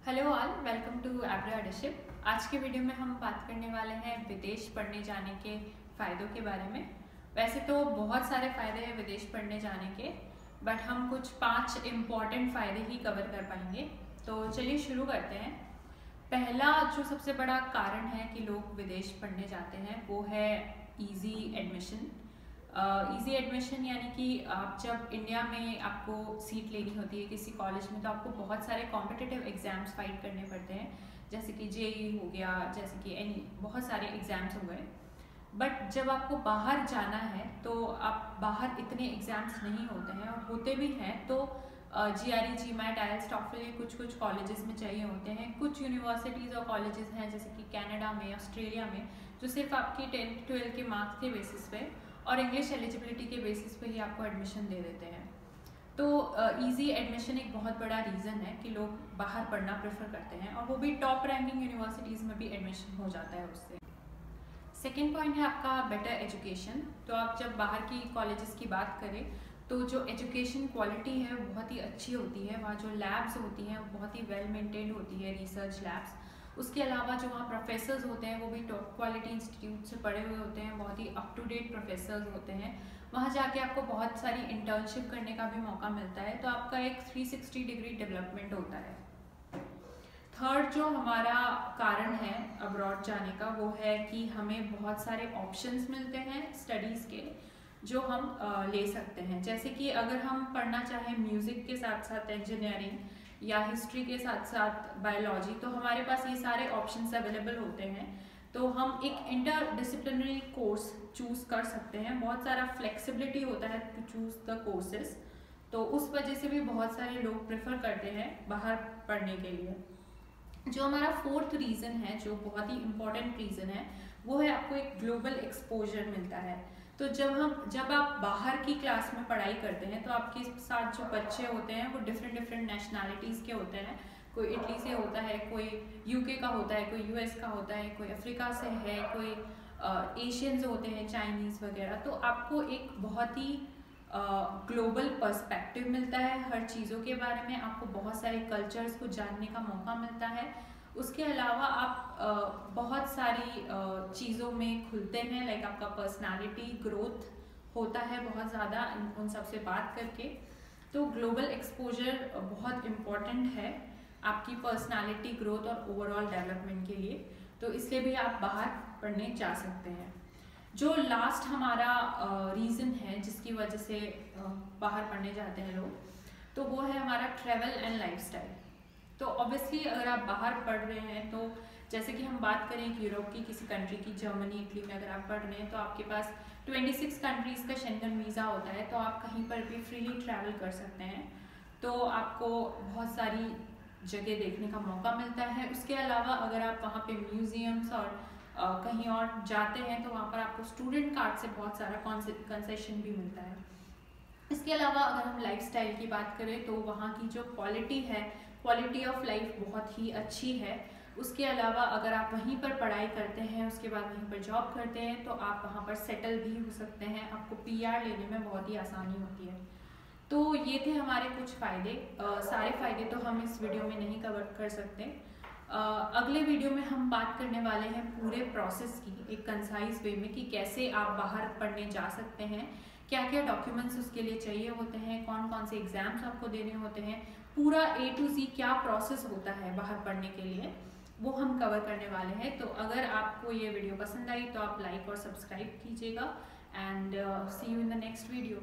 Hello all, welcome to Abroadship. आज के video में हम बात करने वाले हैं विदेश पढ़ने जाने के फ़ायदों के बारे में। वैसे तो बहुत सारे फ़ायदे हैं विदेश पढ़ने जाने के, बट हम कुछ 5 इम्पॉर्टेंट फ़ायदे ही कवर कर पाएंगे। तो चलिए शुरू करते हैं। पहला जो सबसे बड़ा कारण है कि लोग विदेश पढ़ने जाते हैं वो है ईजी एडमिशन। ईजी एडमिशन यानी कि आप जब इंडिया में आपको सीट लेनी होती है किसी कॉलेज में, तो आपको बहुत सारे कॉम्पिटिटिव एग्जाम्स फाइट करने पड़ते हैं, जैसे कि जेई हो गया, जैसे कि बहुत सारे एग्जाम्स हो गए। बट जब आपको बाहर जाना है तो आप बाहर इतने एग्जाम्स नहीं होते हैं, और होते भी हैं तो GRE, GMAT, IELTS, TOEFL ये कुछ कुछ कॉलेजेस में चाहिए होते हैं। कुछ यूनिवर्सिटीज़ और कॉलेजेस हैं जैसे कि कनाडा में, ऑस्ट्रेलिया में, जो सिर्फ आपकी 10th-12th के मार्क्स के बेसिस पे और इंग्लिश एलिजिबिलिटी के बेसिस पे ही आपको एडमिशन दे देते हैं। तो इजी एडमिशन एक बहुत बड़ा रीज़न है कि लोग बाहर पढ़ना प्रेफर करते हैं, और वो भी टॉप रैंकिंग यूनिवर्सिटीज़ में भी एडमिशन हो जाता है उससे। सेकेंड पॉइंट है आपका बेटर एजुकेशन। तो आप जब बाहर की कॉलेजेस की बात करें तो जो एजुकेशन क्वालिटी है वो बहुत ही अच्छी होती है। वहाँ जो लैब्स होती हैं वो बहुत ही वेल मेंटेन्ड होती है, रिसर्च लैब्स। उसके अलावा जो वहाँ प्रोफेसर्स होते हैं वो भी टॉप क्वालिटी इंस्टीट्यूट से पढ़े हुए होते हैं, बहुत ही अप टू डेट प्रोफेसर्स होते हैं। वहाँ जाके आपको बहुत सारी इंटर्नशिप करने का भी मौका मिलता है, तो आपका एक 360 डिग्री डेवलपमेंट होता है। थर्ड जो हमारा कारण है अब्रॉड जाने का वो है कि हमें बहुत सारे ऑप्शंस मिलते हैं स्टडीज़ के, जो हम ले सकते हैं। जैसे कि अगर हम पढ़ना चाहें म्यूज़िक के साथ साथ इंजीनियरिंग या हिस्ट्री के साथ साथ बायोलॉजी, तो हमारे पास ये सारे ऑप्शंस अवेलेबल होते हैं। तो हम एक इंटरडिसिप्लिनरी कोर्स चूज़ कर सकते हैं, बहुत सारा फ्लेक्सिबिलिटी होता है टू चूज़ द कोर्सेज। तो उस वजह से भी बहुत सारे लोग प्रेफर करते हैं बाहर पढ़ने के लिए। जो हमारा फोर्थ रीज़न है, जो बहुत ही इम्पॉर्टेंट रीज़न है, वो है आपको एक ग्लोबल एक्सपोजर मिलता है। तो जब आप बाहर की क्लास में पढ़ाई करते हैं तो आपके साथ जो बच्चे होते हैं वो डिफरेंट डिफरेंट नेशनैलिटीज़ के होते हैं। कोई इटली से होता है, कोई यूके का होता है, कोई यूएस का होता है, कोई अफ्रीका से है, कोई एशियंस होते हैं, चाइनीज़ वगैरह। तो आपको एक बहुत ही ग्लोबल पर्सपेक्टिव मिलता है हर चीज़ों के बारे में। आपको बहुत सारे कल्चर्स को जानने का मौका मिलता है। उसके अलावा आप बहुत सारी चीज़ों में खुलते हैं, लाइक आपका पर्सनालिटी ग्रोथ होता है बहुत ज़्यादा उन सब से बात करके। तो ग्लोबल एक्सपोजर बहुत इम्पॉर्टेंट है आपकी पर्सनालिटी ग्रोथ और ओवरऑल डेवलपमेंट के लिए, तो इसलिए भी आप बाहर पढ़ने जा सकते हैं। जो लास्ट हमारा रीज़न है जिसकी वजह से बाहर पढ़ने जाते हैं लोग, तो वो है हमारा ट्रैवल एंड लाइफस्टाइल। तो ऑब्वियसली अगर आप बाहर पढ़ रहे हैं, तो जैसे कि हम बात करें कि यूरोप की किसी कंट्री की, जर्मनी, इटली में अगर आप पढ़ रहे हैं तो आपके पास 26 कंट्रीज़ का शेंगन वीज़ा होता है, तो आप कहीं पर भी फ्रीली ट्रैवल कर सकते हैं। तो आपको बहुत सारी जगह देखने का मौका मिलता है। उसके अलावा अगर आप वहाँ पे म्यूज़ियम्स और कहीं और जाते हैं तो वहाँ पर आपको स्टूडेंट कार्ड से बहुत सारा कंसेशन भी मिलता है। इसके अलावा अगर हम लाइफस्टाइल की बात करें तो वहाँ की जो क्वालिटी है, क्वालिटी ऑफ लाइफ बहुत ही अच्छी है। उसके अलावा अगर आप वहीं पर पढ़ाई करते हैं, उसके बाद वहीं पर जॉब करते हैं, तो आप वहाँ पर सेटल भी हो सकते हैं। आपको PR लेने में बहुत ही आसानी होती है। तो ये थे हमारे कुछ फ़ायदे। सारे फ़ायदे तो हम इस वीडियो में नहीं कवर कर सकते। अगले वीडियो में हम बात करने वाले हैं पूरे प्रोसेस की, एक कंसाइज वे में, कि कैसे आप बाहर पढ़ने जा सकते हैं, क्या क्या डॉक्यूमेंट्स उसके लिए चाहिए होते हैं, कौन कौन से एग्ज़ाम्स आपको देने होते हैं, पूरा A to Z क्या प्रोसेस होता है बाहर पढ़ने के लिए, वो हम कवर करने वाले हैं। तो अगर आपको ये वीडियो पसंद आई तो आप लाइक और सब्सक्राइब कीजिएगा, and see you in the next video.